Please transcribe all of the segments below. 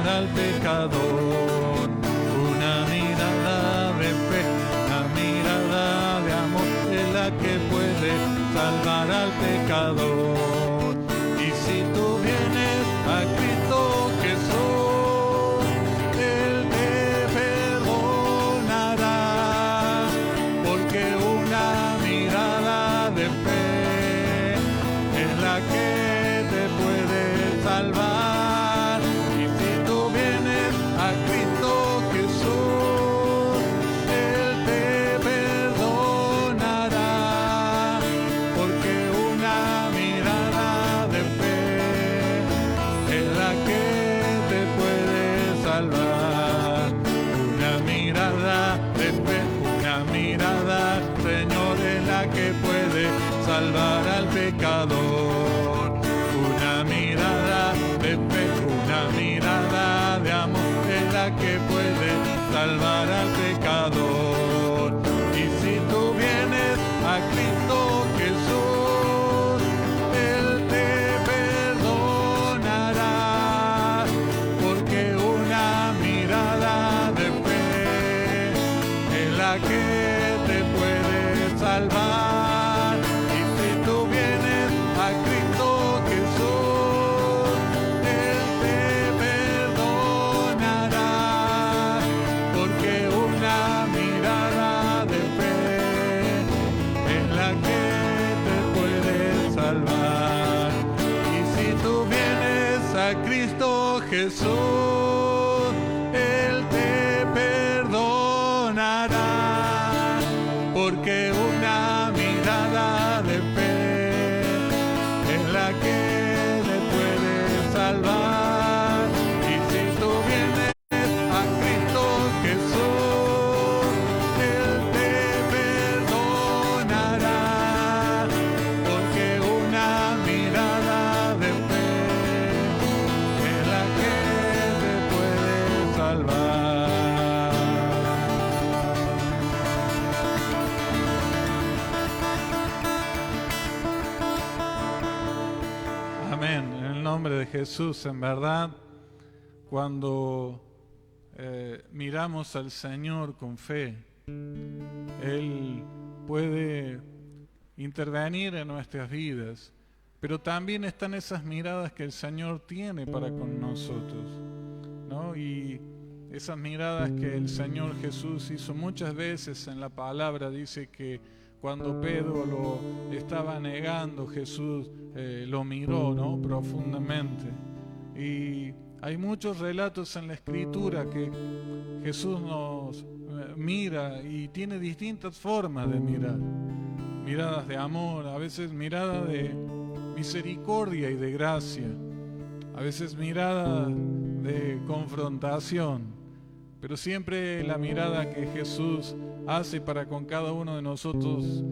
salvar al pecador. Una mirada de fe, una mirada de amor es la que puede salvar al pecador. Y si tú vienes a Cristo Jesús, Él te perdonará, porque una mirada de fe es la que te puede salvar. Y si tú vienes a Cristo Jesús, Él te perdonará, porque una mirada de fe es la que te puede salvar. Una mirada de fe, una mirada, Señor, es la que puede salvar al pecador. Una mirada de fe, una mirada de amor es la que puede salvar al pecador. Y si tú vienes a Cristo Jesús, Él te perdonará, porque una mirada de fe es la que te puede salvar. Y si tú vienes a Cristo Jesús, Él te perdonará, porque una mirada de fe es la que te puede salvar. Y si tú vienes a Cristo Jesús, Él te perdonará, porque una mirada de fe es la que te puede salvar. Y si tú vienes a Cristo Jesús, Él te perdonará, porque una mirada de fe es la que te puede salvar. Amén. En el nombre de Jesús, en verdad, cuando miramos al Señor con fe, Él puede intervenir en nuestras vidas, pero también están esas miradas que el Señor tiene para con nosotros, ¿no? Y esas miradas que el Señor Jesús hizo muchas veces en la palabra. Dice que cuando Pedro lo estaba negando, Jesús lo miró, ¿no?, profundamente. Y hay muchos relatos en la Escritura que Jesús nos mira y tiene distintas formas de mirar. Miradas de amor, a veces miradas de misericordia y de gracia, a veces miradas de confrontación. Pero siempre la mirada que Jesús hace para con cada uno de nosotros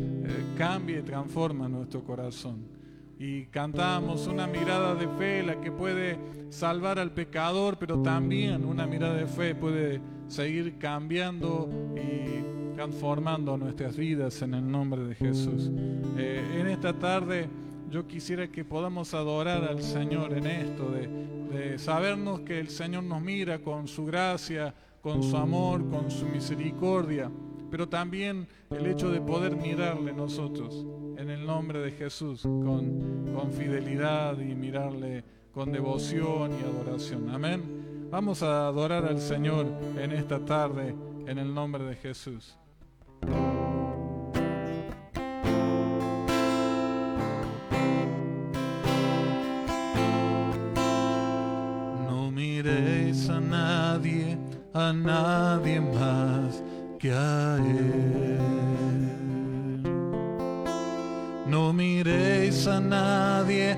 cambia y transforma nuestro corazón. Y cantamos una mirada de fe, la que puede salvar al pecador, pero también una mirada de fe puede seguir cambiando y transformando nuestras vidas en el nombre de Jesús. En esta tarde yo quisiera que podamos adorar al Señor en esto, de sabernos que el Señor nos mira con su gracia, con su amor, con su misericordia, pero también el hecho de poder mirarle nosotros en el nombre de Jesús con fidelidad y mirarle con devoción y adoración. Amén. Vamos a adorar al Señor en esta tarde en el nombre de Jesús. No miréis a nadie más que a Él. No miréis a nadie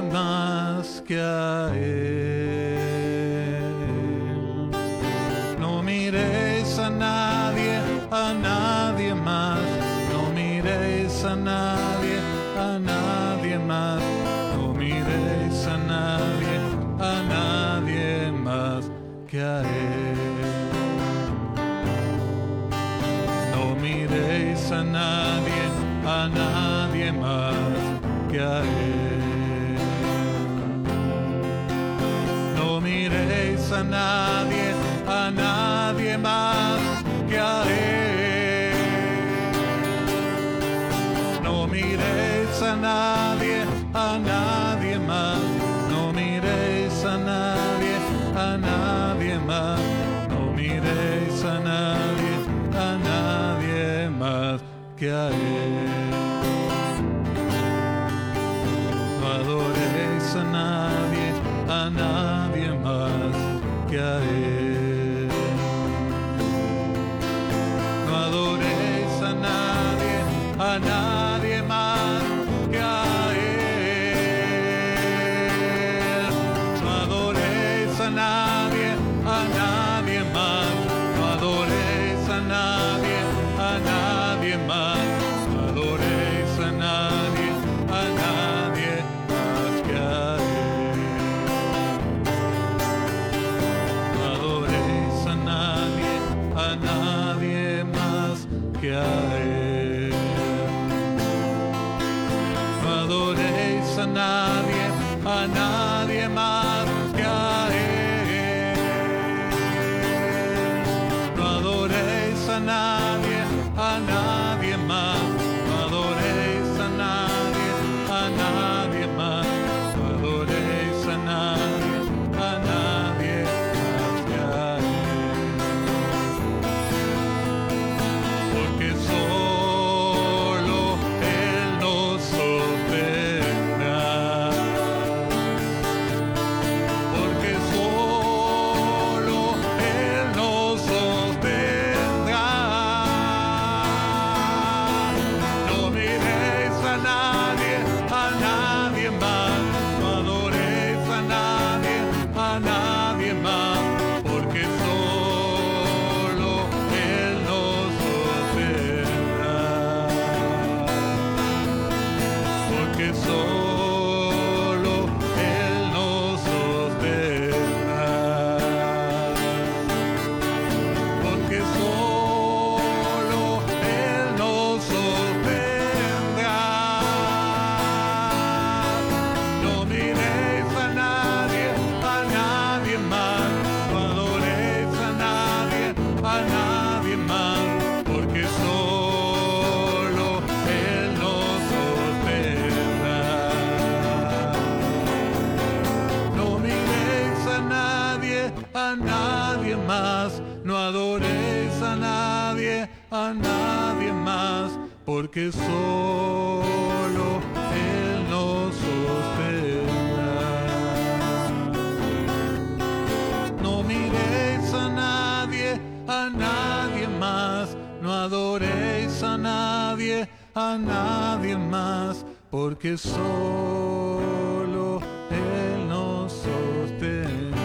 más que a Él. No miréis a nadie más. No miréis a nadie más. No miréis a nadie más que a Él. No miréis a nadie más que a Él. No miréis a nadie más que a Él. No miréis a nadie más. No miréis a nadie más. No miréis a nadie más que a Él. No adoréis a nadie más que a Él. No adoréis a nadie más que a Él. No adoréis a nadie más. No adoréis a nadie más. No adoréis a nadie más que a Él. No adoréis a nadie más que a Él. No adoréis a nadie más que a Él. No adoréis a nadie más. No adoréis a nadie más. No adoréis a nadie más que a Él. Porque solo Él nos sostendrá. Porque solo Él nos sostendrá. No miréis a nadie más. No adoréis a nadie más. Porque solo Él nos sostendrá. Porque solo Él nos sostendrá. Porque solo Él nos sostendrá. No miréis a nadie más. No adoréis a nadie más. Porque solo Él nos sostendrá. No miréis a nadie más. No adoréis a nadie más. Porque solo Él nos sostendrá. No miréis a nadie más. No adoréis a nadie más. Porque solo Él nos sostendrá.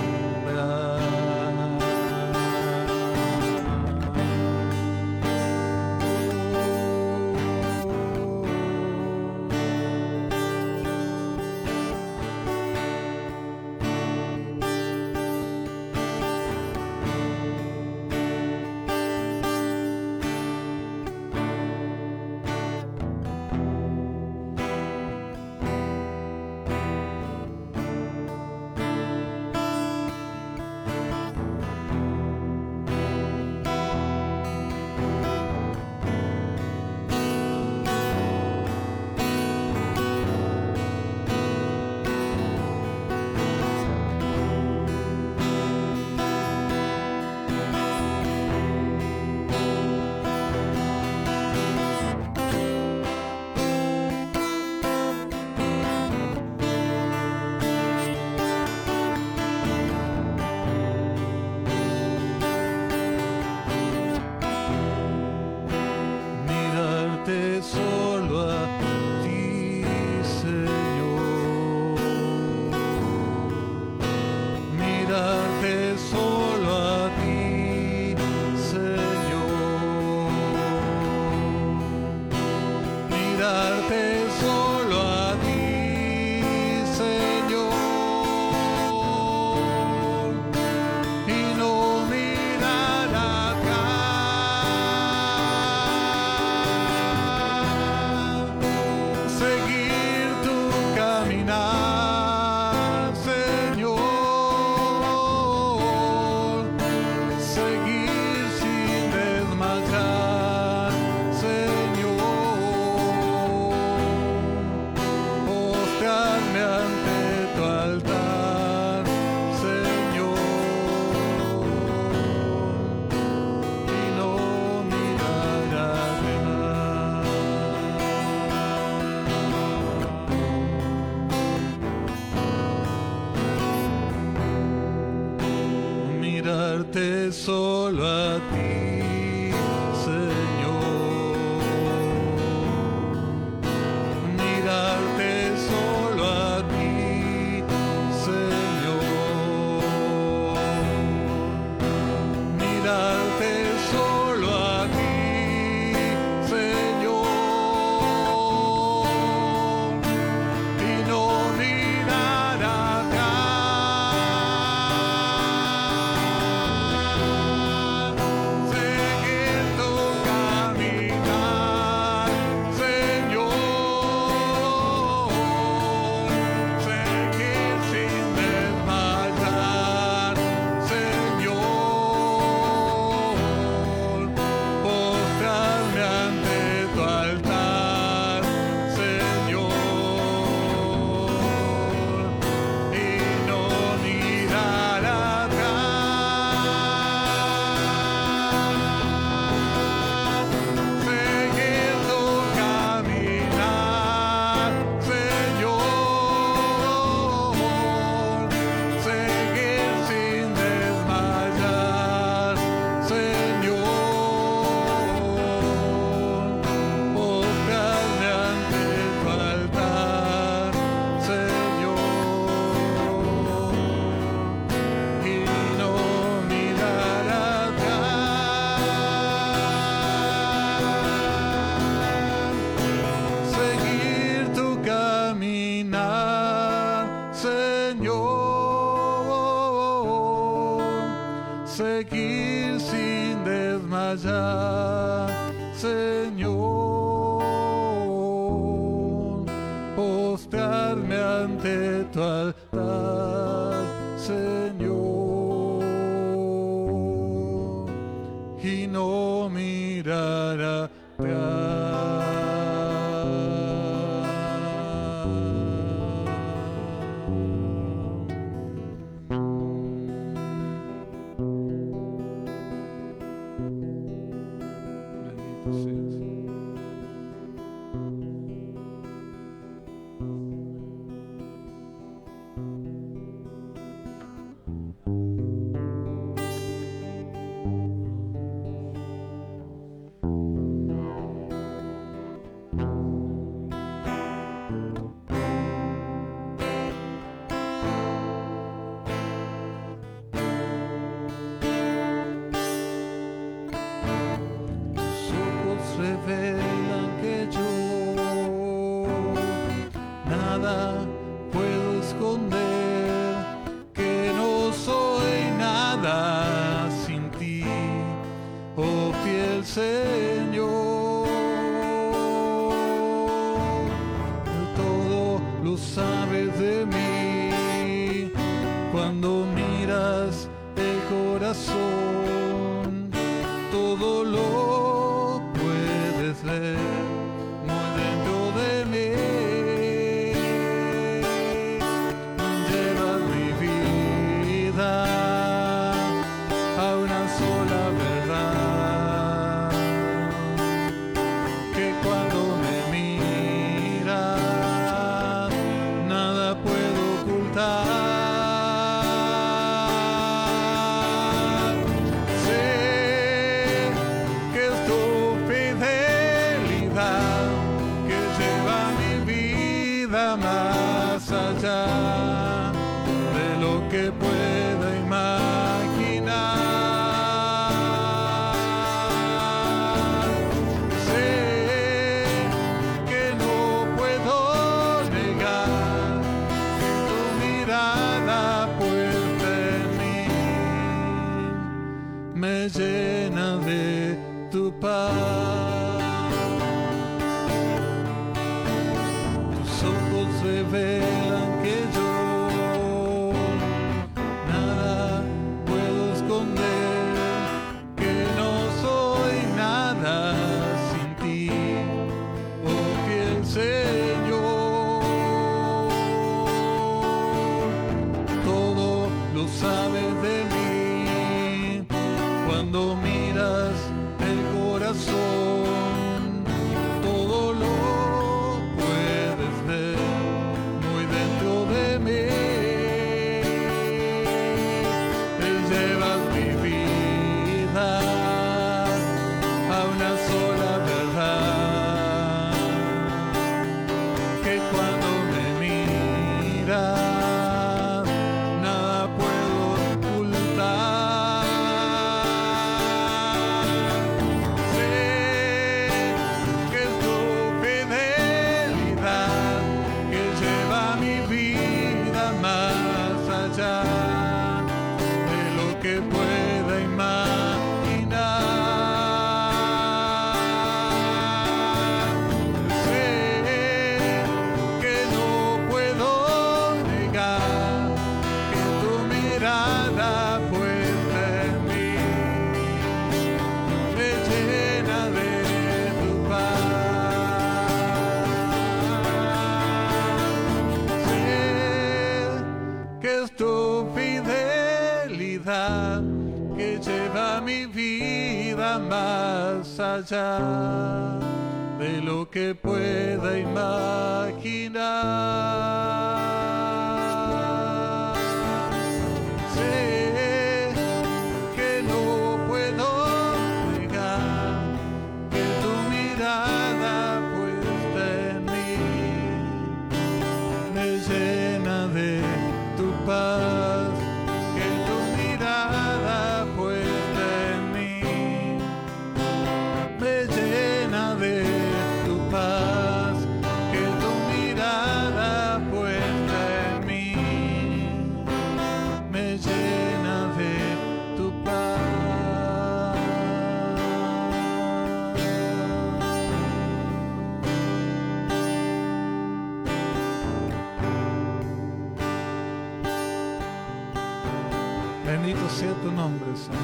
mirarte solo a ti, Señor. Mirarte solo a ti, Señor. Mirarte solo a ti, Señor. Y no mirar atrás. Seguir tu caminar, Señor. Seguir sin desmayar, Señor. Postrarme ante tu altar, Señor. Y no mirar atrás. Seguir tu caminar, Señor. Seguir sin desmayar, Señor. Postrarme ante tu altar, Señor. Y no mirar atrás. Seguir tu caminar, Señor. Seguir sin desmayar, Señor. Postrarme ante tu altar, Señor. Y no mirar Bendito seas. Tus ojos revelan que yo nada puedo esconder, que no soy nada sin ti, oh fiel Señor. Todo lo sabes de mí cuando miras el corazón, todo lo puedes ver muy dentro de mí. Llevas mi vida a una sola verdad, que cuando me miras nada puedo ocultar. Sé que es tu fidelidad que lleva mi vida más allá de lo que pueda imaginar. Sé que no puedo negar que tu mirada puesta en mí me llena de tu paz. Tus ojos revelan que yo nada puedo esconder, que no soy nada sin ti, oh fiel Señor. Todo lo sabes de mí cuando miras el corazón, todo lo puedes ver muy dentro de mí. Llevas mi realidad que lleva mi vida más allá de lo que pueda imaginar. Sé que no puedo negar que tu mirada puesta en mí me llena de tu paz, que tu mirada puesta en mí me llena de tu paz, que tu mirada puesta en mí me llena de tu paz. Bendito sea tu nombre, Señor.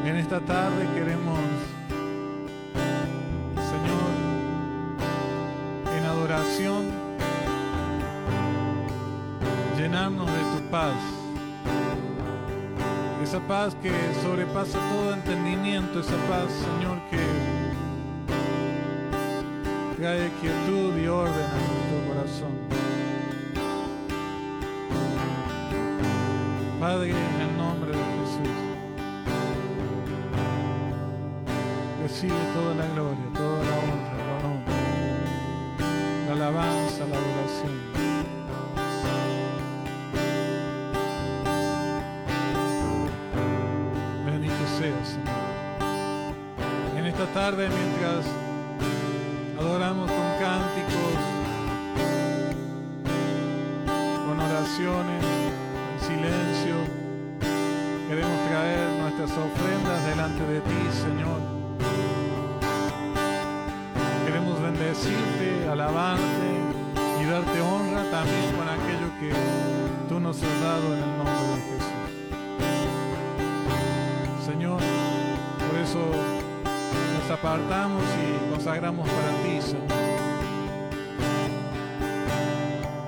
En esta tarde queremos, Señor, en adoración, llenarnos de tu paz. Esa paz que sobrepasa todo entendimiento, esa paz, Señor, que trae quietud y orden a nuestro corazón. Padre, en el nombre de Jesús, recibe toda la gloria, toda la honra, el honor, la alabanza, la adoración. Bendito seas, Señor. En esta tarde, mientras adoramos con cánticos, con oraciones, en silencio, queremos traer nuestras ofrendas delante de ti, Señor. Queremos bendecirte, alabarte y darte honra también con aquello que tú nos has dado en el nombre de Jesús. Señor, por eso nos apartamos y consagramos para ti, Señor.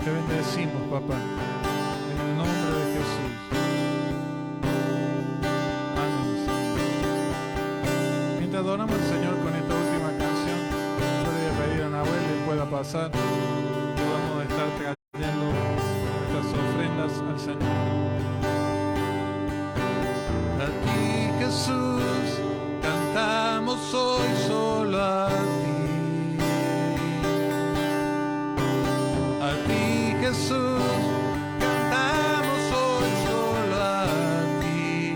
Te bendecimos, papá, en el nombre de Jesús. Amén, Señor. Mientras adoramos al Señor con esta última canción, yo le voy a pedir a Nahuel que pueda pasar, podamos estar trayendo nuestras ofrendas al Señor. A ti, Jesús, cantamos hoy solo a ti. A ti, Jesús, cantamos hoy solo a ti.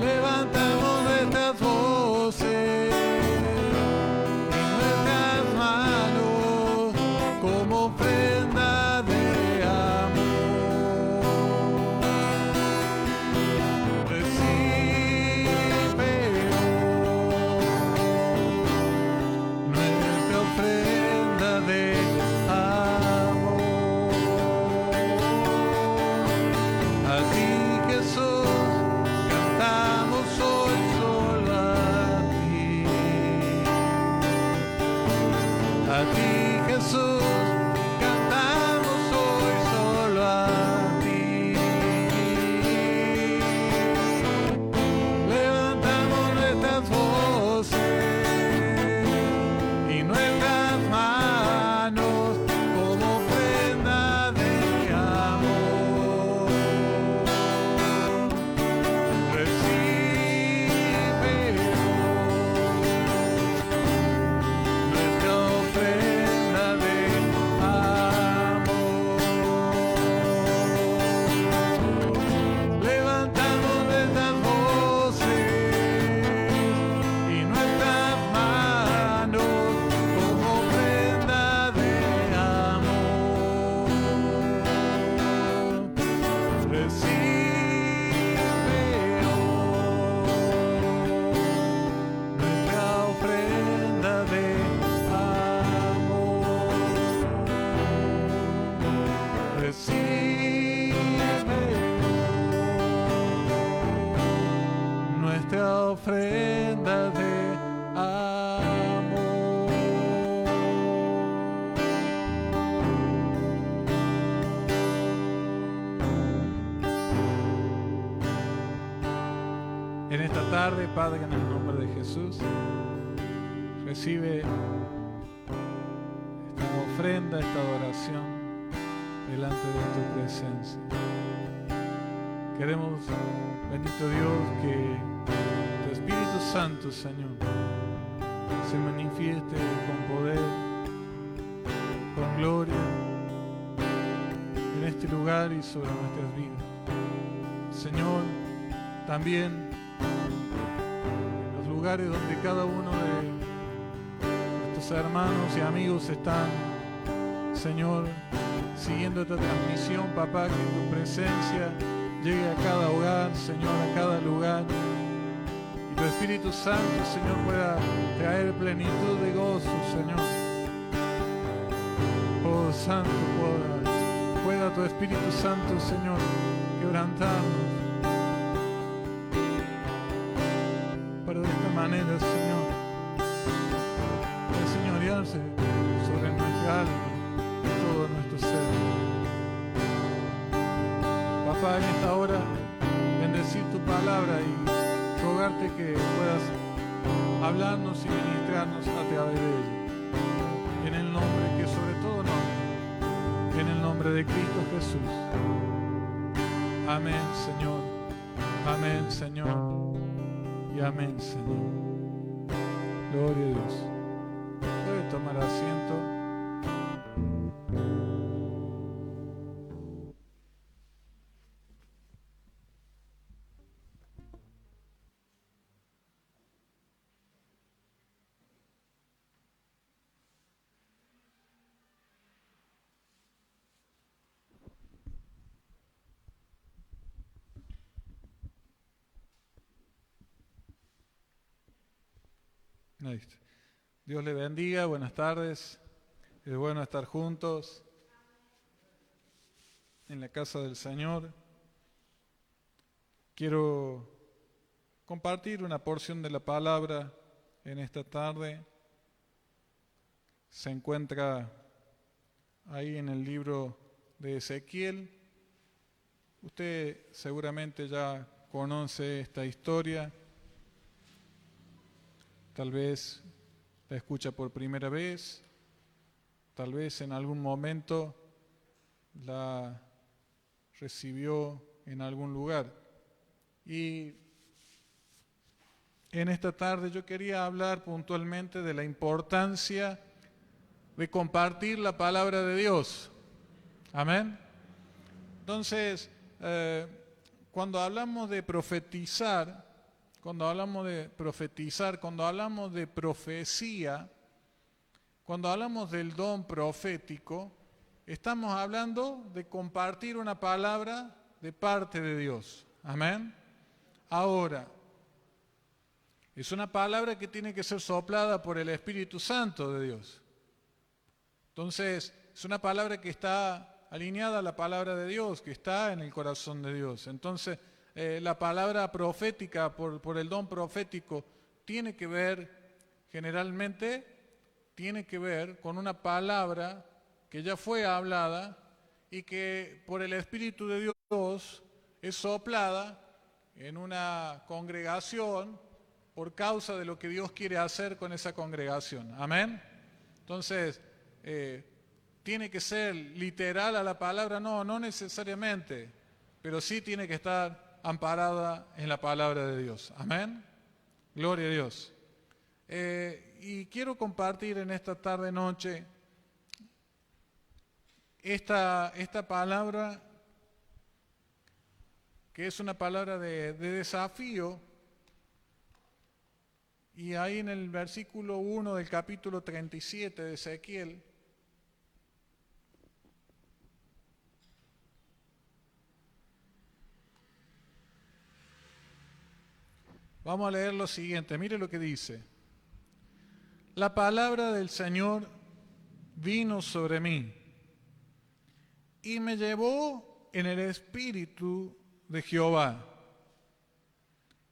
Levantamos nuestras voces y nuestras manos como ofrenda de amor. Recibe nuestra ofrenda de amor. A ti, Jesús, cantamos hoy solo a ti. A ti, Jesús, cantamos hoy solo a ti. Levantamos nuestras voces y nuestras manos como ofrenda de amor. Recibe nuestra ofrenda de amor. Levantamos nuestras voces y nuestras manos como ofrenda de amor. Recibe nuestra ofrenda de amor. Recibe nuestra ofrenda de amor. tarde, Padre, en el nombre de Jesús. Recibe esta ofrenda, esta adoración delante de tu presencia. Queremos, bendito Dios, que tu Espíritu Santo, Señor, se manifieste con poder, con gloria en este lugar y sobre nuestras vidas. Señor, también en los lugares donde cada uno de nuestros hermanos y amigos están, Señor, siguiendo esta transmisión, papá, que tu presencia llegue a cada hogar, Señor, a cada lugar. Y tu Espíritu Santo, Señor, pueda traer plenitud de gozo, Señor. Oh, Santo, pueda tu Espíritu Santo, Señor, quebrantarnos. Pero de esta manera, Señor, señorearse sobre nuestra alma y todo nuestro ser. Papá, en esta hora, bendecir tu palabra y rogarte que puedas hablarnos y ministrarnos a través de ella. En el nombre que sobre todo nombre, en el nombre de Cristo Jesús. Amén, Señor. Amén, Señor. Y amén, Señor. Gloria a Dios. Puede tomar asiento. Ahí está. Dios le bendiga, buenas tardes. Es bueno estar juntos en la casa del Señor. Quiero compartir una porción de la palabra en esta tarde. Se encuentra ahí en el libro de Ezequiel. Usted seguramente ya conoce esta historia. Tal vez la escucha por primera vez, tal vez en algún momento la recibió en algún lugar. Y en esta tarde yo quería hablar puntualmente de la importancia de compartir la palabra de Dios. Amén. Entonces, cuando hablamos de profetizar, cuando hablamos de profecía, cuando hablamos del don profético, estamos hablando de compartir una palabra de parte de Dios. Amén. Ahora, es una palabra que tiene que ser soplada por el Espíritu Santo de Dios. Entonces, es una palabra que está alineada a la palabra de Dios, que está en el corazón de Dios. Entonces, la palabra profética, por el don profético, tiene que ver, generalmente, tiene que ver con una palabra que ya fue hablada y que por el Espíritu de Dios es soplada en una congregación por causa de lo que Dios quiere hacer con esa congregación. Amén. Entonces, ¿tiene que ser literal a la palabra? No necesariamente, pero sí tiene que estar amparada en la palabra de Dios. Amén. Gloria a Dios. Y quiero compartir en esta tarde noche esta palabra, que es una palabra de desafío. Y ahí en el versículo 1 del capítulo 37 de Ezequiel, vamos a leer lo siguiente. Mire lo que dice. La palabra del Señor vino sobre mí y me llevó en el espíritu de Jehová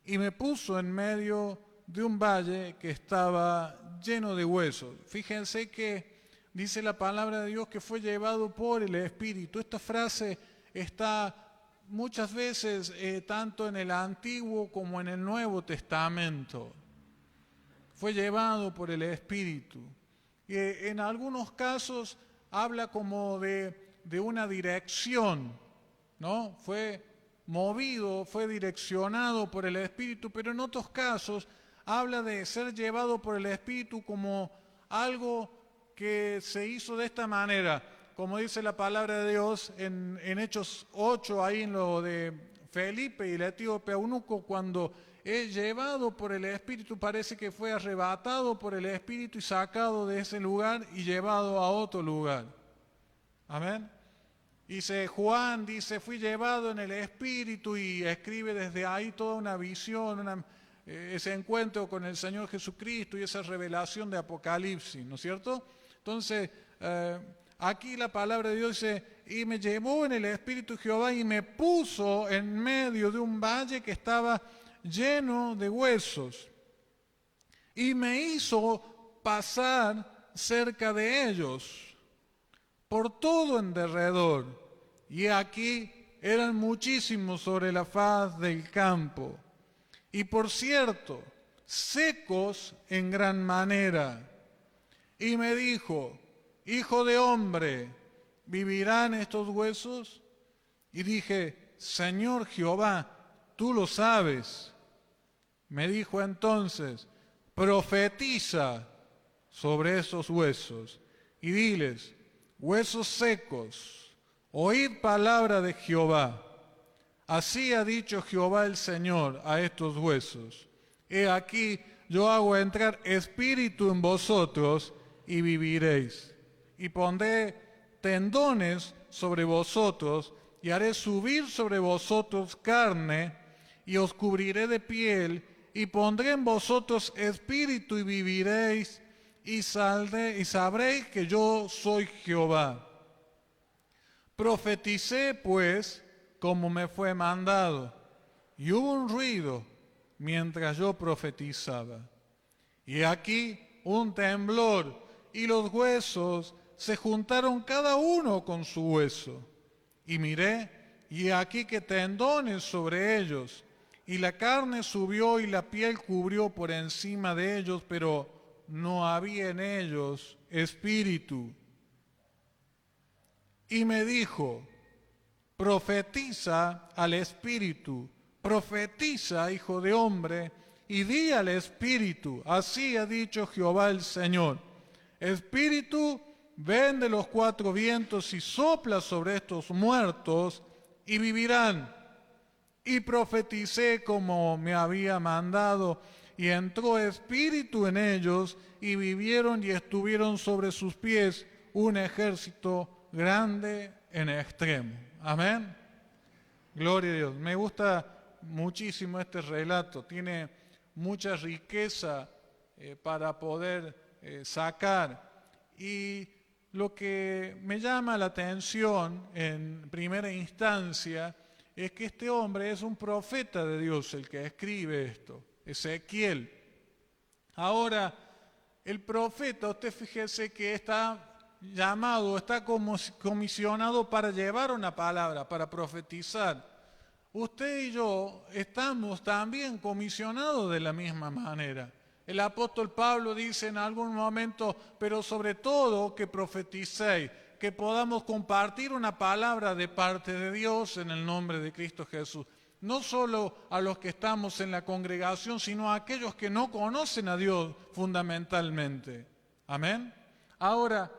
y me puso en medio de un valle que estaba lleno de huesos. Fíjense que dice la palabra de Dios que fue llevado por el Espíritu. Esta frase está muchas veces, tanto en el Antiguo como en el Nuevo Testamento, fue llevado por el Espíritu. En algunos casos habla como de una dirección, ¿no? Fue movido, fue direccionado por el Espíritu, pero en otros casos habla de ser llevado por el Espíritu como algo que se hizo de esta manera, como dice la palabra de Dios en Hechos 8, ahí en lo de Felipe y el etíope eunuco, cuando es llevado por el Espíritu, parece que fue arrebatado por el Espíritu y sacado de ese lugar y llevado a otro lugar. Amén. Juan dice, fui llevado en el Espíritu, y escribe desde ahí toda una visión, ese encuentro con el Señor Jesucristo y esa revelación de Apocalipsis, ¿no es cierto? Entonces, aquí la palabra de Dios dice, y me llevó en el Espíritu Jehová y me puso en medio de un valle que estaba lleno de huesos, y me hizo pasar cerca de ellos, por todo en derredor, y aquí eran muchísimos sobre la faz del campo, y por cierto, secos en gran manera. Y me dijo, hijo de hombre, ¿vivirán estos huesos? Y dije, Señor Jehová, tú lo sabes. Me dijo entonces, profetiza sobre esos huesos y diles, huesos secos, oíd palabra de Jehová. Así ha dicho Jehová el Señor a estos huesos. He aquí, yo hago entrar espíritu en vosotros y viviréis. Y pondré tendones sobre vosotros y haré subir sobre vosotros carne y os cubriré de piel y pondré en vosotros espíritu y viviréis y sabréis que yo soy Jehová. Profeticé pues como me fue mandado, y hubo un ruido mientras yo profetizaba. Y aquí un temblor, y los huesos se juntaron cada uno con su hueso. Y miré, y aquí que tendones sobre ellos, y la carne subió y la piel cubrió por encima de ellos, pero no había en ellos espíritu. Y me dijo, profetiza al espíritu, profetiza, hijo de hombre, y di al espíritu, así ha dicho Jehová el Señor, espíritu, ven de los cuatro vientos y sopla sobre estos muertos y vivirán. Y profeticé como me había mandado, y entró espíritu en ellos, y vivieron y estuvieron sobre sus pies un ejército grande en extremo. Amén. Gloria a Dios. Me gusta muchísimo este relato. Tiene mucha riqueza para poder sacar. Y lo que me llama la atención en primera instancia es que este hombre es un profeta de Dios el que escribe esto, Ezequiel. Ahora, el profeta, usted fíjese que está llamado, está comisionado para llevar una palabra, para profetizar. Usted y yo estamos también comisionados de la misma manera. El apóstol Pablo dice en algún momento, pero sobre todo que profeticéis, que podamos compartir una palabra de parte de Dios en el nombre de Cristo Jesús. No solo a los que estamos en la congregación, sino a aquellos que no conocen a Dios fundamentalmente. Amén. Ahora,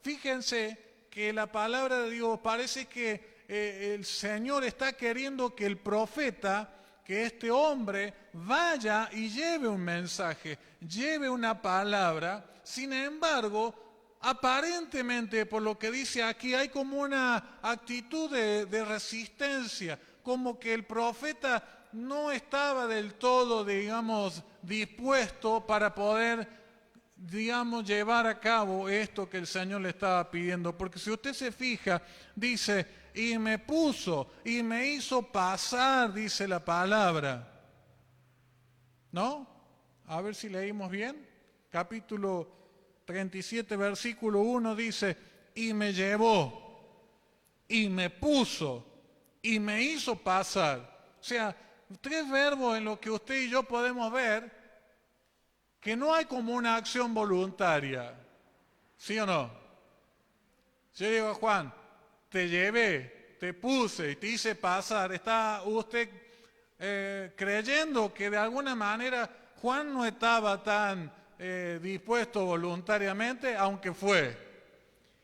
fíjense que la palabra de Dios parece que el Señor está queriendo que el profeta, que este hombre vaya y lleve un mensaje, lleve una palabra. Sin embargo, aparentemente, por lo que dice aquí, hay como una actitud de resistencia, como que el profeta no estaba del todo, digamos, dispuesto para poder, digamos, llevar a cabo esto que el Señor le estaba pidiendo. Porque si usted se fija, dice, y me puso, y me hizo pasar, dice la palabra. ¿No? A ver si leímos bien. Capítulo 37, versículo 1 dice, y me llevó, y me puso, y me hizo pasar. O sea, tres verbos en los que usted y yo podemos ver que no hay como una acción voluntaria. ¿Sí o no? Yo digo a Juan, te llevé, te puse y te hice pasar. ¿Está usted creyendo que de alguna manera Juan no estaba tan dispuesto voluntariamente, aunque fue?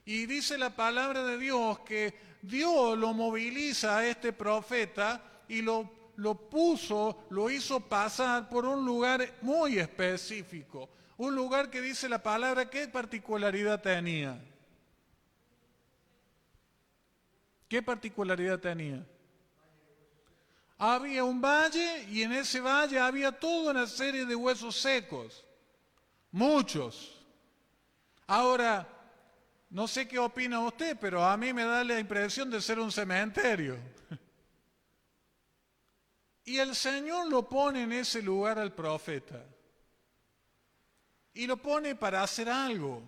Y dice la palabra de Dios que Dios lo moviliza a este profeta y lo puso, lo hizo pasar por un lugar muy específico. Un lugar que dice la palabra, ¿qué particularidad tenía? ¿Qué particularidad tenía? Había un valle y en ese valle había toda una serie de huesos secos. Muchos. Ahora, no sé qué opina usted, pero a mí me da la impresión de ser un cementerio. Y el Señor lo pone en ese lugar al profeta. Y lo pone para hacer algo.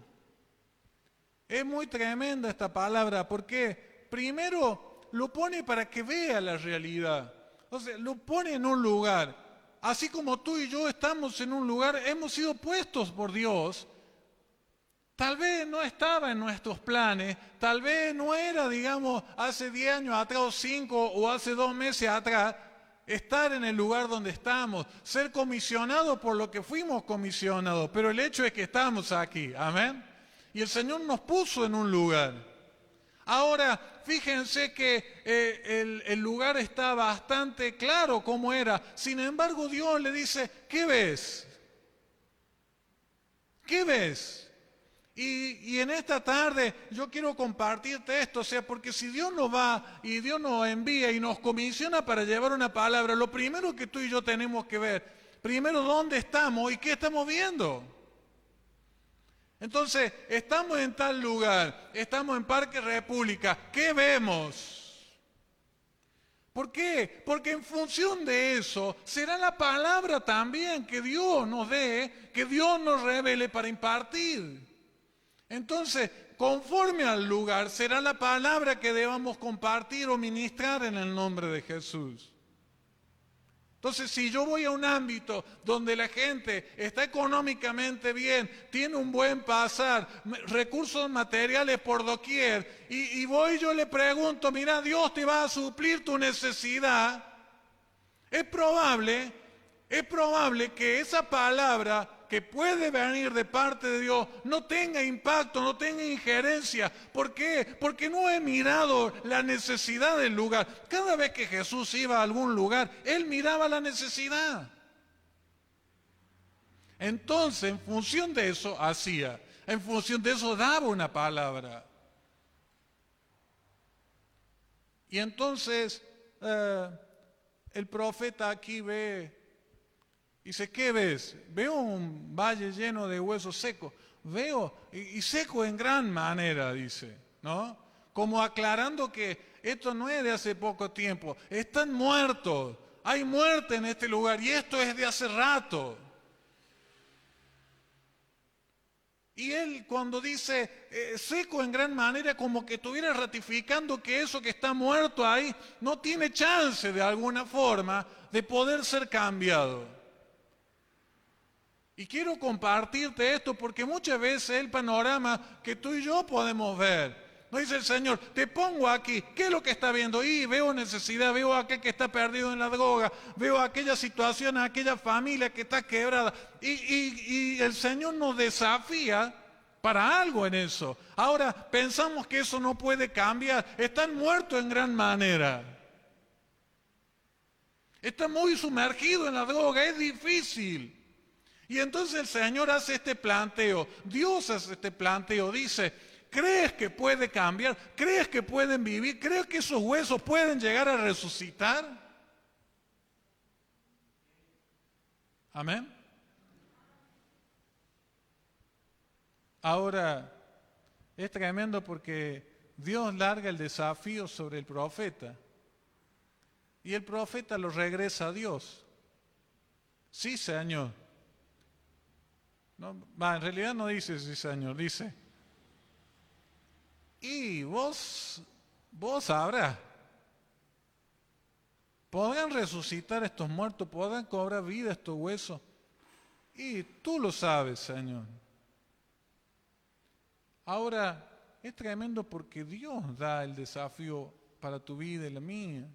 Es muy tremenda esta palabra, porque primero lo pone para que vea la realidad. O sea, lo pone en un lugar. Así como tú y yo estamos en un lugar, hemos sido puestos por Dios. Tal vez no estaba en nuestros planes, tal vez no era, digamos, hace 10 años atrás o 5 o hace 2 meses atrás, estar en el lugar donde estamos, ser comisionados por lo que fuimos comisionados, pero el hecho es que estamos aquí, amén. Y el Señor nos puso en un lugar. Ahora, fíjense que el lugar está bastante claro cómo era. Sin embargo, Dios le dice, ¿qué ves? ¿Qué ves? Y en esta tarde yo quiero compartirte esto, o sea, porque si Dios nos va y Dios nos envía y nos comisiona para llevar una palabra, lo primero que tú y yo tenemos que ver, primero dónde estamos y qué estamos viendo. Entonces, estamos en tal lugar, estamos en Parque República, ¿qué vemos? ¿Por qué? Porque en función de eso será la palabra también que Dios nos dé, que Dios nos revele para impartir. Entonces, conforme al lugar, será la palabra que debamos compartir o ministrar en el nombre de Jesús. Entonces, si yo voy a un ámbito donde la gente está económicamente bien, tiene un buen pasar, recursos materiales por doquier, y voy y yo le pregunto, mira, Dios te va a suplir tu necesidad, es probable que esa palabra que puede venir de parte de Dios no tenga impacto, no tenga injerencia. ¿Por qué? Porque no he mirado la necesidad del lugar. Cada vez que Jesús iba a algún lugar, Él miraba la necesidad. Entonces, en función de eso, hacía. En función de eso, daba una palabra. Y entonces, el profeta aquí ve. Dice, ¿qué ves? Veo un valle lleno de huesos secos. Veo, y seco en gran manera, dice, ¿no? Como aclarando que esto no es de hace poco tiempo. Están muertos. Hay muerte en este lugar y esto es de hace rato. Y él cuando dice seco en gran manera, como que estuviera ratificando que eso que está muerto ahí no tiene chance de alguna forma de poder ser cambiado. Y quiero compartirte esto porque muchas veces es el panorama que tú y yo podemos ver. Nos dice el Señor, te pongo aquí, ¿qué es lo que está viendo? Y veo necesidad, veo a aquel que está perdido en la droga, veo aquella situación, a aquella familia que está quebrada. Y el Señor nos desafía para algo en eso. Ahora, pensamos que eso no puede cambiar. Están muertos en gran manera. Están muy sumergidos en la droga, es difícil. Y entonces el Señor hace este planteo, Dios hace este planteo, dice, ¿crees que puede cambiar? ¿Crees que pueden vivir? ¿Crees que esos huesos pueden llegar a resucitar? Amén. Ahora, es tremendo porque Dios larga el desafío sobre el profeta y el profeta lo regresa a Dios. Sí, Señor. No, en realidad no dice sí, Señor, dice, y vos sabrás. ¿Podrán resucitar estos muertos? ¿Podrán cobrar vida estos huesos? Y tú lo sabes, Señor. Ahora, es tremendo porque Dios da el desafío para tu vida y la mía.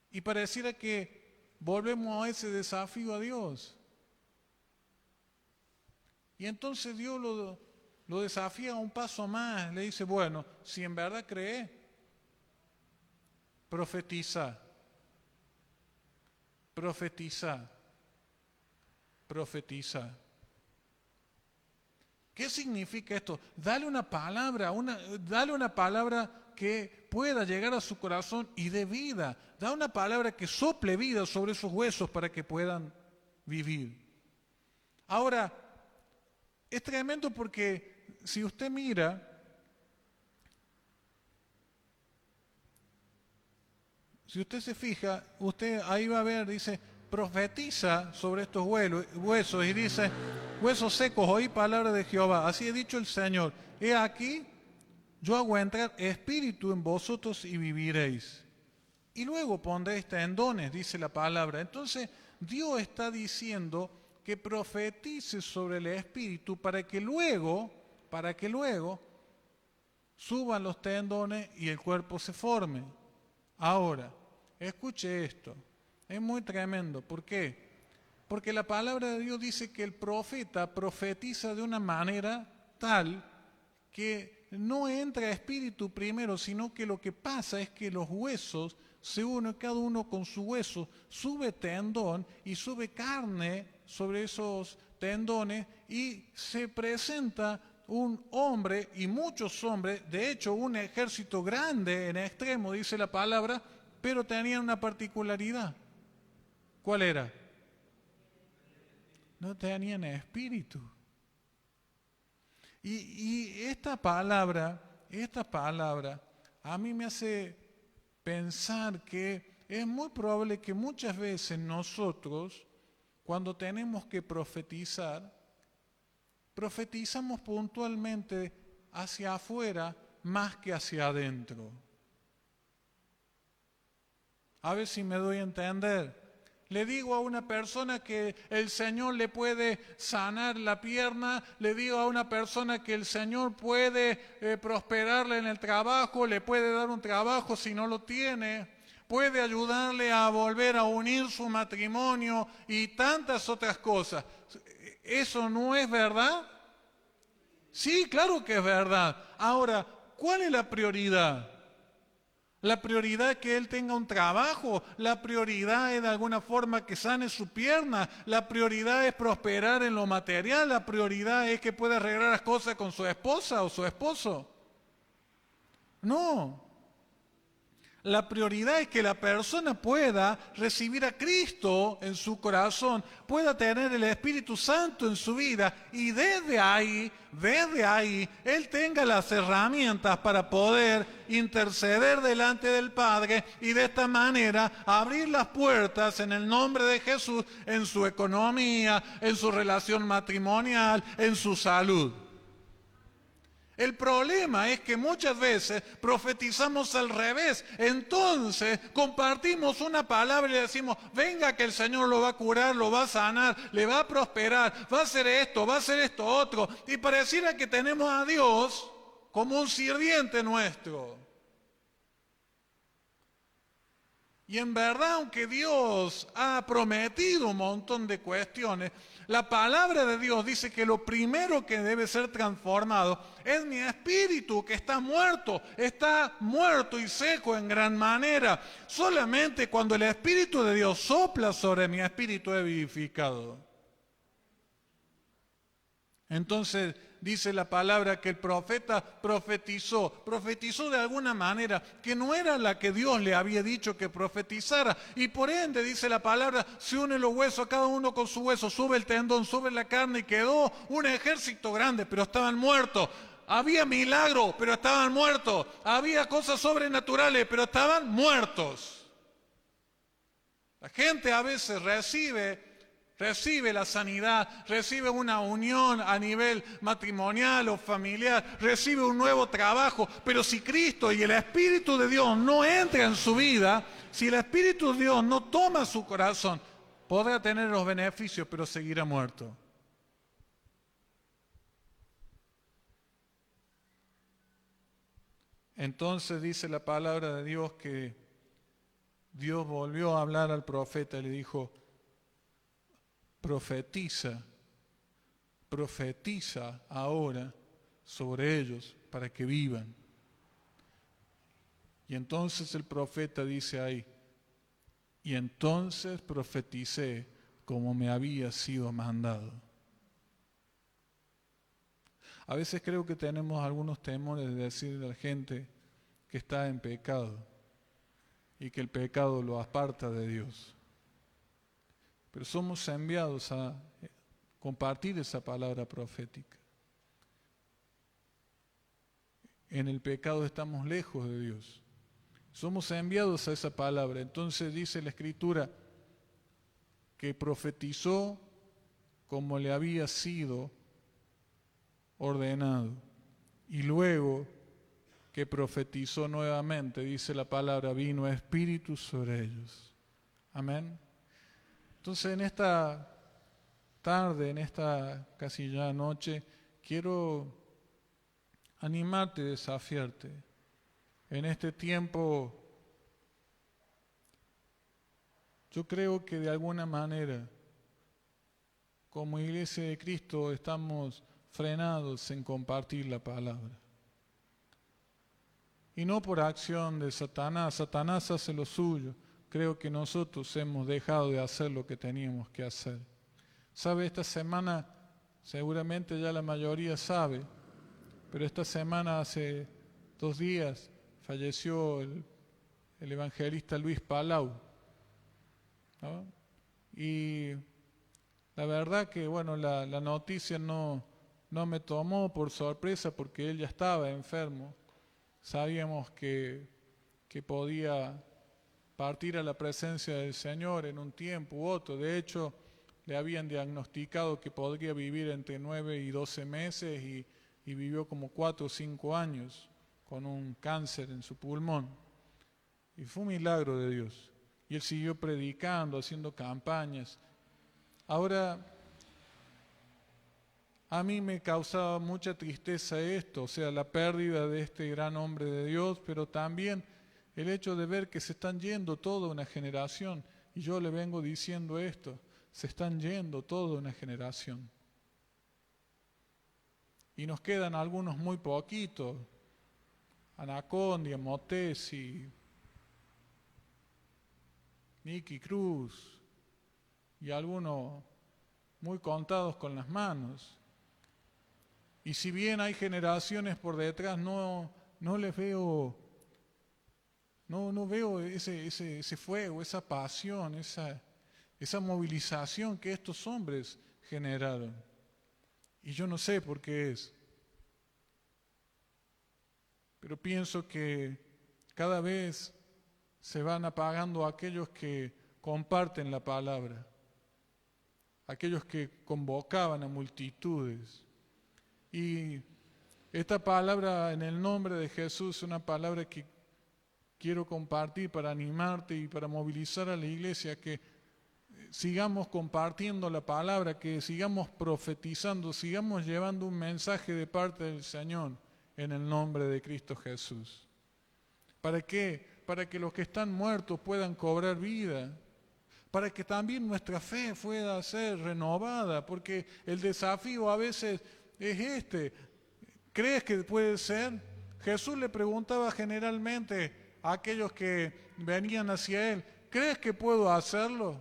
Y pareciera que volvemos a ese desafío a Dios. Y entonces Dios lo desafía un paso más. Le dice, bueno, si en verdad crees, profetiza. Profetiza. Profetiza. ¿Qué significa esto? Dale una palabra que pueda llegar a su corazón y dé vida. Da una palabra que sople vida sobre esos huesos para que puedan vivir. Ahora, es tremendo porque si usted mira, si usted se fija, usted ahí va a ver, dice, profetiza sobre estos huesos y dice, huesos secos, oí palabra de Jehová. Así ha dicho el Señor, he aquí, yo hago entrar espíritu en vosotros y viviréis. Y luego pondréis tendones, dice la palabra. Entonces, Dios está diciendo que profetice sobre el espíritu para que luego suban los tendones y el cuerpo se forme. Ahora, escuche esto, es muy tremendo. ¿Por qué? Porque la palabra de Dios dice que el profeta profetiza de una manera tal que no entra espíritu primero, sino que lo que pasa es que los huesos se unen, cada uno con su hueso, sube tendón y sube carne sobre esos tendones y se presenta un hombre y muchos hombres, de hecho un ejército grande en extremo, dice la palabra, pero tenían una particularidad. ¿Cuál era? No tenían espíritu. Y esta palabra a mí me hace pensar que es muy probable que muchas veces nosotros, cuando tenemos que profetizar, profetizamos puntualmente hacia afuera más que hacia adentro. A ver si me doy a entender. Le digo a una persona que el Señor le puede sanar la pierna, le digo a una persona que el Señor puede prosperarle en el trabajo, le puede dar un trabajo si no lo tiene, puede ayudarle a volver a unir su matrimonio y tantas otras cosas. ¿Eso no es verdad? Sí, claro que es verdad. Ahora, ¿cuál es la prioridad? La prioridad es que él tenga un trabajo, la prioridad es de alguna forma que sane su pierna, la prioridad es prosperar en lo material, la prioridad es que pueda arreglar las cosas con su esposa o su esposo. No. La prioridad es que la persona pueda recibir a Cristo en su corazón, pueda tener el Espíritu Santo en su vida y desde ahí, Él tenga las herramientas para poder interceder delante del Padre y de esta manera abrir las puertas en el nombre de Jesús en su economía, en su relación matrimonial, en su salud. El problema es que muchas veces profetizamos al revés. Entonces compartimos una palabra y le decimos, venga que el Señor lo va a curar, lo va a sanar, le va a prosperar, va a hacer esto otro. Y pareciera que tenemos a Dios como un sirviente nuestro. Y en verdad, aunque Dios ha prometido un montón de cuestiones, la palabra de Dios dice que lo primero que debe ser transformado es mi espíritu, que está muerto y seco en gran manera. Solamente cuando el Espíritu de Dios sopla sobre mi espíritu es vivificado. Entonces dice la palabra que el profeta profetizó de alguna manera que no era la que Dios le había dicho que profetizara, y por ende dice la palabra, se unen los huesos, cada uno con su hueso, sube el tendón, sube la carne, y quedó un ejército grande, pero estaban muertos. Había milagros, pero estaban muertos. Había cosas sobrenaturales, pero estaban muertos. La gente a veces recibe recibe la sanidad, recibe una unión a nivel matrimonial o familiar, recibe un nuevo trabajo. Pero si Cristo y el Espíritu de Dios no entra en su vida, si el Espíritu de Dios no toma su corazón, podrá tener los beneficios, pero seguirá muerto. Entonces dice la palabra de Dios que Dios volvió a hablar al profeta y le dijo: profetiza ahora sobre ellos para que vivan. Y entonces el profeta dice ahí: y entonces profeticé como me había sido mandado. A veces creo que tenemos algunos temores de decirle a la gente que está en pecado y que el pecado lo aparta de Dios. Pero somos enviados a compartir esa palabra profética. En el pecado estamos lejos de Dios. Somos enviados a esa palabra. Entonces dice la Escritura que profetizó como le había sido ordenado. Y luego que profetizó nuevamente, dice la palabra, vino Espíritu sobre ellos. Amén. Entonces en esta tarde, en esta casi ya noche, quiero animarte, desafiarte. En este tiempo, yo creo que de alguna manera, como Iglesia de Cristo, estamos frenados en compartir la palabra. Y no por acción de Satanás. Satanás hace lo suyo. Creo que nosotros hemos dejado de hacer lo que teníamos que hacer. ¿Sabe? Esta semana, seguramente ya la mayoría sabe, pero esta semana, hace 2 días, falleció el evangelista Luis Palau, ¿no? Y la verdad que, bueno, la noticia no me tomó por sorpresa porque él ya estaba enfermo. Sabíamos que podía partir a la presencia del Señor en un tiempo u otro. De hecho, le habían diagnosticado que podría vivir entre 9 y 12 meses y vivió como 4 o 5 años con un cáncer en su pulmón. Y fue un milagro de Dios. Y él siguió predicando, haciendo campañas. Ahora, a mí me causaba mucha tristeza esto, o sea, la pérdida de este gran hombre de Dios, pero también el hecho de ver que se están yendo toda una generación. Y yo le vengo diciendo esto: se están yendo toda una generación. Y nos quedan algunos muy poquitos: Anacondia, Motesi, Nicky Cruz, y algunos muy contados con las manos. Y si bien hay generaciones por detrás, no les veo, no veo ese fuego, esa pasión, esa movilización que estos hombres generaron. Y yo no sé por qué es. Pero pienso que cada vez se van apagando aquellos que comparten la palabra, aquellos que convocaban a multitudes. Y esta palabra, en el nombre de Jesús, es una palabra que quiero compartir para animarte y para movilizar a la iglesia, que sigamos compartiendo la palabra, que sigamos profetizando, sigamos llevando un mensaje de parte del Señor en el nombre de Cristo Jesús. ¿Para qué? Para que los que están muertos puedan cobrar vida, para que también nuestra fe pueda ser renovada, porque el desafío a veces es este: ¿crees que puede ser? Jesús le preguntaba generalmente a aquellos que venían hacia él: ¿crees que puedo hacerlo?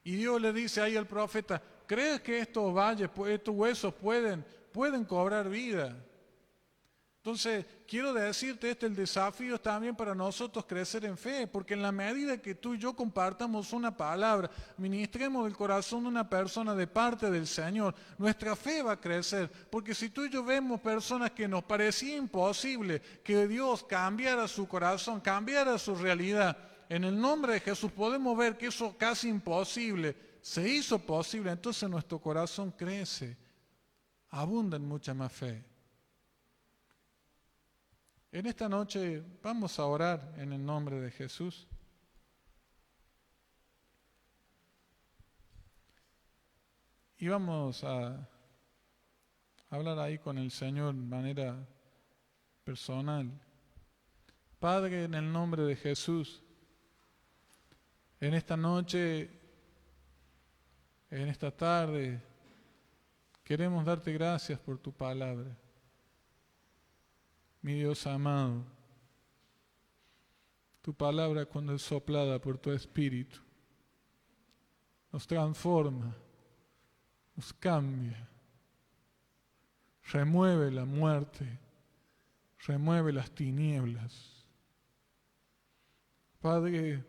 Y Dios le dice ahí al profeta: ¿crees que estos valles, estos huesos pueden cobrar vida? Entonces, quiero decirte, el desafío es también para nosotros crecer en fe, porque en la medida que tú y yo compartamos una palabra, ministremos el corazón de una persona de parte del Señor, nuestra fe va a crecer. Porque si tú y yo vemos personas que nos parecía imposible que Dios cambiara su corazón, cambiara su realidad, en el nombre de Jesús podemos ver que eso casi imposible se hizo posible, entonces nuestro corazón crece, abunda en mucha más fe. En esta noche vamos a orar en el nombre de Jesús. Y vamos a hablar ahí con el Señor de manera personal. Padre, en el nombre de Jesús, en esta noche, en esta tarde, queremos darte gracias por tu palabra. Mi Dios amado, tu palabra cuando es soplada por tu Espíritu, nos transforma, nos cambia, remueve la muerte, remueve las tinieblas. Padre,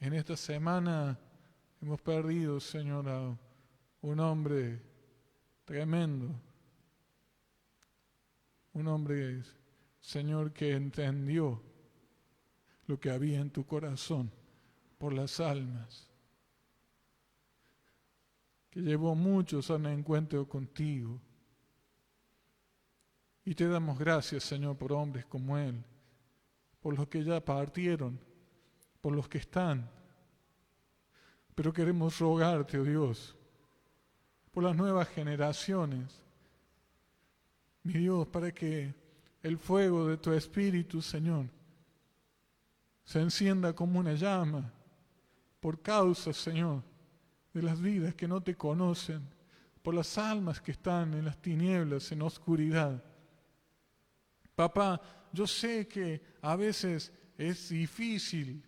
en esta semana hemos perdido, Señor, a un hombre tremendo, un hombre, Señor, que entendió lo que había en tu corazón por las almas, que llevó muchos a un encuentro contigo. Y te damos gracias, Señor, por hombres como él, por los que ya partieron, por los que están. Pero queremos rogarte, oh Dios, por las nuevas generaciones, mi Dios, para que el fuego de tu Espíritu, Señor, se encienda como una llama, por causa, Señor, de las vidas que no te conocen, por las almas que están en las tinieblas, en la oscuridad. Papá, yo sé que a veces es difícil.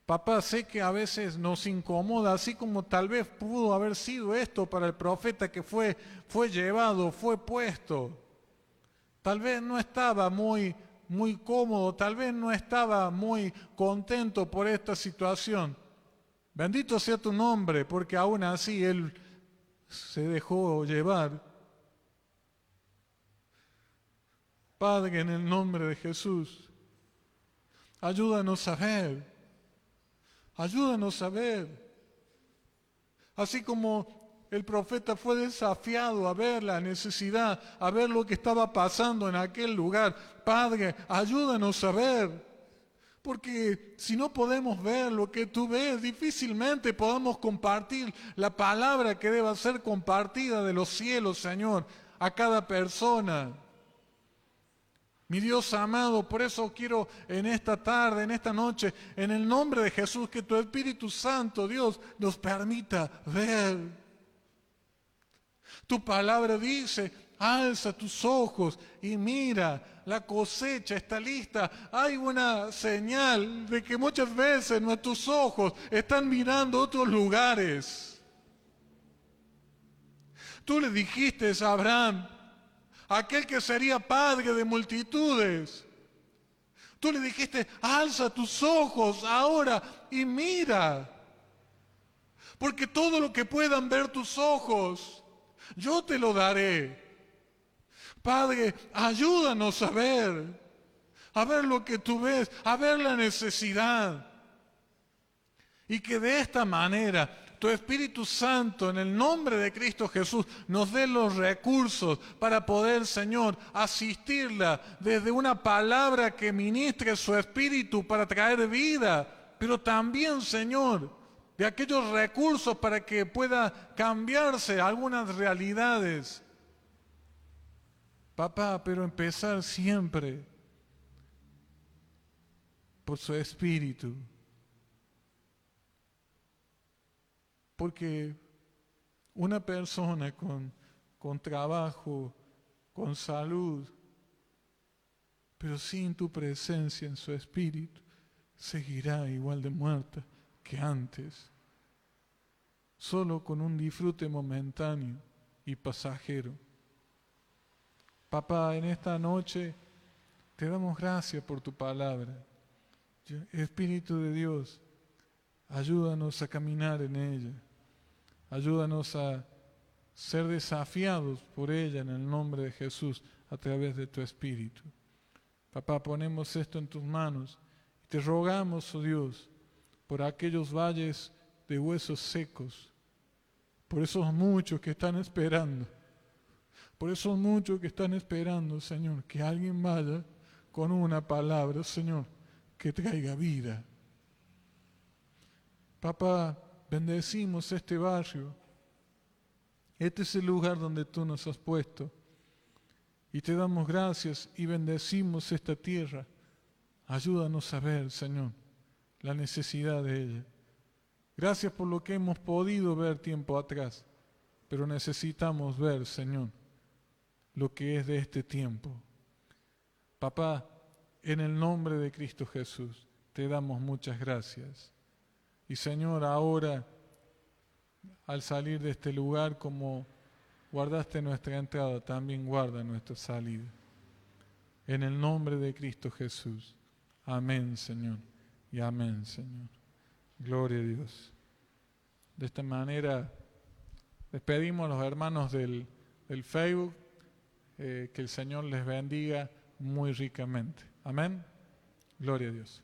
Papá, sé que a veces nos incomoda, así como tal vez pudo haber sido esto para el profeta que fue llevado, fue puesto. Tal vez no estaba muy cómodo, tal vez no estaba muy contento por esta situación. Bendito sea tu nombre, porque aún así él se dejó llevar. Padre, en el nombre de Jesús, ayúdanos a ver. Ayúdanos a ver. Así como el profeta fue desafiado a ver la necesidad, a ver lo que estaba pasando en aquel lugar. Padre, ayúdanos a ver. Porque si no podemos ver lo que tú ves, difícilmente podamos compartir la palabra que deba ser compartida de los cielos, Señor, a cada persona. Mi Dios amado, por eso quiero en esta tarde, en esta noche, en el nombre de Jesús, que tu Espíritu Santo, Dios, nos permita ver. Tu palabra dice, alza tus ojos y mira, la cosecha está lista. Hay una señal de que muchas veces nuestros ojos están mirando otros lugares. Tú le dijiste a Abraham, aquel que sería padre de multitudes. Tú le dijiste, alza tus ojos ahora y mira. Porque todo lo que puedan ver tus ojos, yo te lo daré. Padre, ayúdanos a ver lo que tú ves, a ver la necesidad. Y que de esta manera tu Espíritu Santo, en el nombre de Cristo Jesús, nos dé los recursos para poder, Señor, asistirla desde una palabra que ministre su Espíritu para traer vida, pero también, Señor, de aquellos recursos para que pueda cambiarse algunas realidades. Papá, pero empezar siempre por su Espíritu. Porque una persona con trabajo, con salud, pero sin tu presencia en su espíritu, seguirá igual de muerta que antes, solo con un disfrute momentáneo y pasajero. Papá, en esta noche te damos gracias por tu palabra. Espíritu de Dios, ayúdanos a caminar en ella. Ayúdanos a ser desafiados por ella en el nombre de Jesús a través de tu Espíritu. Papá, ponemos esto en tus manos y te rogamos, oh Dios, por aquellos valles de huesos secos, por esos muchos que están esperando, por esos muchos que están esperando, Señor, que alguien vaya con una palabra, Señor, que traiga vida. Papá, bendecimos este barrio. Este es el lugar donde tú nos has puesto. Y te damos gracias y bendecimos esta tierra. Ayúdanos a ver, Señor, la necesidad de ella. Gracias por lo que hemos podido ver tiempo atrás, pero necesitamos ver, Señor, lo que es de este tiempo. Papá, en el nombre de Cristo Jesús, te damos muchas gracias. Y Señor, ahora, al salir de este lugar, como guardaste nuestra entrada, también guarda nuestra salida. En el nombre de Cristo Jesús. Amén, Señor. Y amén, Señor. Gloria a Dios. De esta manera, despedimos a los hermanos del Facebook. Que el Señor les bendiga muy ricamente. Amén. Gloria a Dios.